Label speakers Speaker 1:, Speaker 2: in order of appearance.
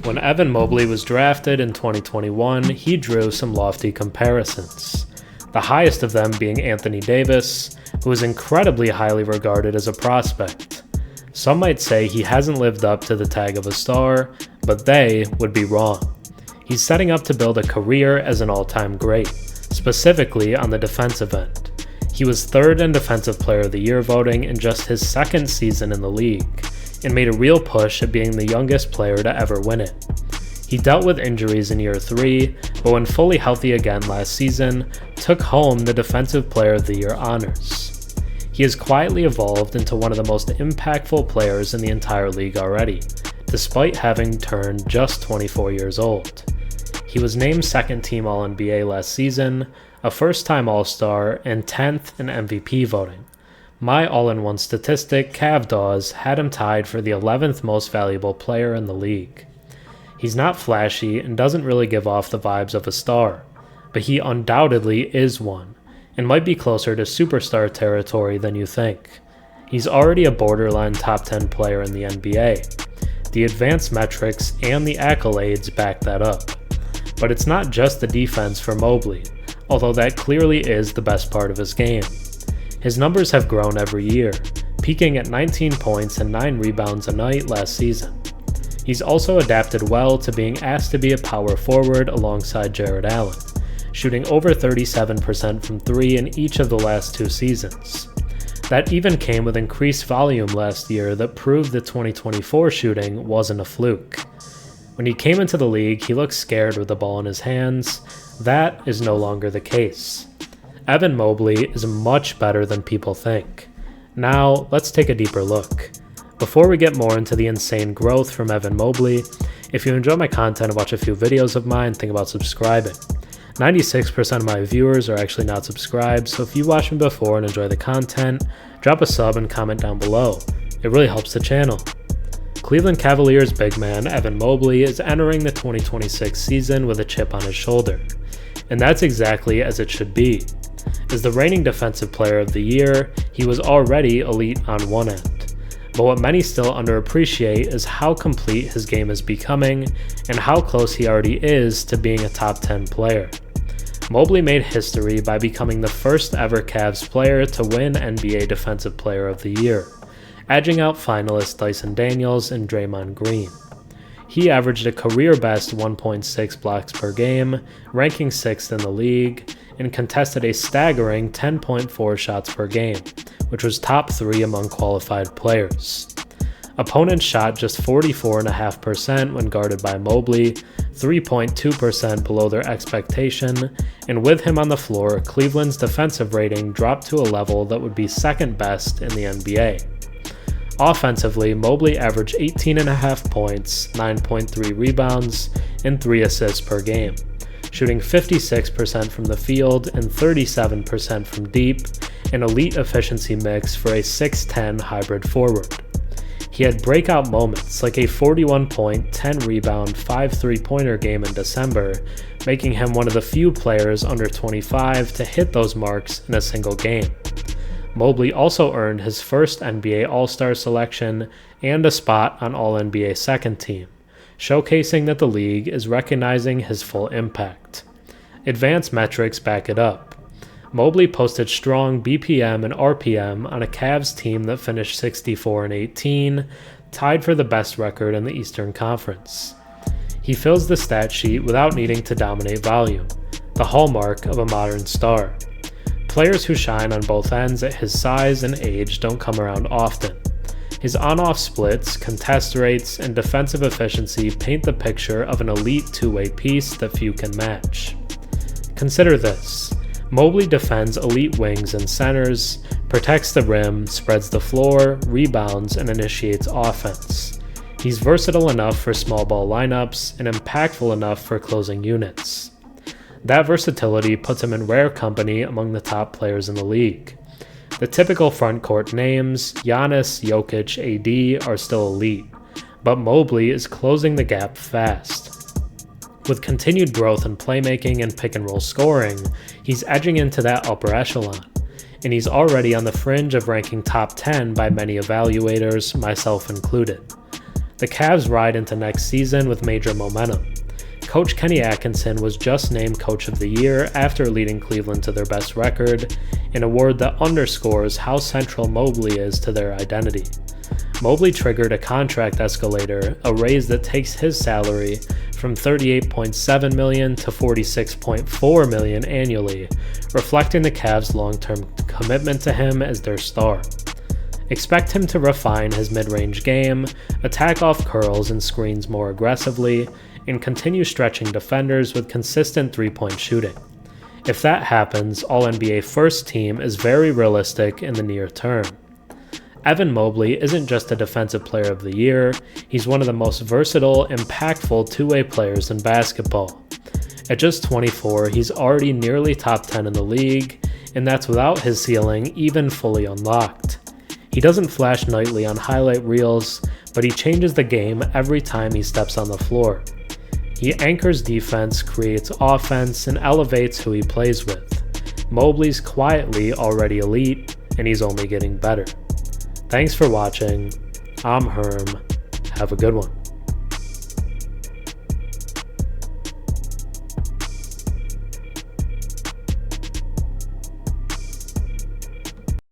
Speaker 1: When Evan Mobley was drafted in 2021, he drew some lofty comparisons, the highest of them being Anthony Davis, who is incredibly highly regarded as a prospect. Some might say he hasn't lived up to the tag of a star, but they would be wrong. He's setting up to build a career as an all-time great, specifically on the defensive end. He was third in Defensive Player of the Year voting in just his second season in the league, and made a real push at being the youngest player to ever win it. He dealt with injuries in year 3, but when fully healthy again last season, took home the Defensive Player of the Year honors. He has quietly evolved into one of the most impactful players in the entire league already, despite having turned just 24 years old. He was named second team All-NBA last season, a first-time All-Star, and 10th in MVP voting. My all-in-one statistic, CAVDAWS, had him tied for the 11th most valuable player in the league. He's not flashy and doesn't really give off the vibes of a star, but he undoubtedly is one, and might be closer to superstar territory than you think. He's already a borderline top 10 player in the NBA. The advanced metrics and the accolades back that up. But it's not just the defense for Mobley, although that clearly is the best part of his game. His numbers have grown every year, peaking at 19 points and 9 rebounds a night last season. He's also adapted well to being asked to be a power forward alongside Jarrett Allen, shooting over 37% from 3 in each of the last 2 seasons. That even came with increased volume last year that proved the 2024 shooting wasn't a fluke. When he came into the league, he looked scared with the ball in his hands. That is no longer the case. Evan Mobley is much better than people think. Now, let's take a deeper look. Before we get more into the insane growth from Evan Mobley, if you enjoy my content and watch a few videos of mine, think about subscribing. 96% of my viewers are actually not subscribed, so if you watched me before and enjoy the content, drop a sub and comment down below. It really helps the channel. Cleveland Cavaliers big man Evan Mobley is entering the 2026 season with a chip on his shoulder. And that's exactly as it should be. As the reigning Defensive Player of the Year, he was already elite on one end. But what many still underappreciate is how complete his game is becoming and how close he already is to being a top 10 player. Mobley made history by becoming the first ever Cavs player to win NBA Defensive Player of the Year, edging out finalists Dyson Daniels and Draymond Green. He averaged a career-best 1.6 blocks per game, ranking 6th in the league, and contested a staggering 10.4 shots per game, which was top 3 among qualified players. Opponents shot just 44.5% when guarded by Mobley, 3.2% below their expectation, and with him on the floor, Cleveland's defensive rating dropped to a level that would be second best in the NBA. Offensively, Mobley averaged 18.5 points, 9.3 rebounds, and 3 assists per game, shooting 56% from the field and 37% from deep, an elite efficiency mix for a 6'10 hybrid forward. He had breakout moments like a 41-point, 10-rebound, 5 3-pointer game in December, making him one of the few players under 25 to hit those marks in a single game. Mobley also earned his first NBA All-Star selection and a spot on All-NBA second team, showcasing that the league is recognizing his full impact. Advanced metrics back it up. Mobley posted strong BPM and RPM on a Cavs team that finished 64-18, tied for the best record in the Eastern Conference. He fills the stat sheet without needing to dominate volume, the hallmark of a modern star. Players who shine on both ends at his size and age don't come around often. His on-off splits, contest rates, and defensive efficiency paint the picture of an elite two-way piece that few can match. Consider this. Mobley defends elite wings and centers, protects the rim, spreads the floor, rebounds, and initiates offense. He's versatile enough for small ball lineups and impactful enough for closing units. That versatility puts him in rare company among the top players in the league. The typical front court names, Giannis, Jokic, AD, are still elite, but Mobley is closing the gap fast. With continued growth in playmaking and pick-and-roll scoring, he's edging into that upper echelon, and he's already on the fringe of ranking top 10 by many evaluators, myself included. The Cavs ride into next season with major momentum. Coach Kenny Atkinson was just named Coach of the Year after leading Cleveland to their best record, an award that underscores how central Mobley is to their identity. Mobley triggered a contract escalator, a raise that takes his salary from $38.7 million to $46.4 million annually, reflecting the Cavs' long-term commitment to him as their star. Expect him to refine his mid-range game, attack off curls and screens more aggressively, and continue stretching defenders with consistent three-point shooting. If that happens, All-NBA first team is very realistic in the near term. Evan Mobley isn't just a Defensive Player of the Year, he's one of the most versatile, impactful two-way players in basketball. At just 24, he's already nearly top 10 in the league, and that's without his ceiling even fully unlocked. He doesn't flash nightly on highlight reels, but he changes the game every time he steps on the floor. He anchors defense, creates offense, and elevates who he plays with. Mobley's quietly already elite, and he's only getting better. Thanks for watching. I'm Herm. Have a good one.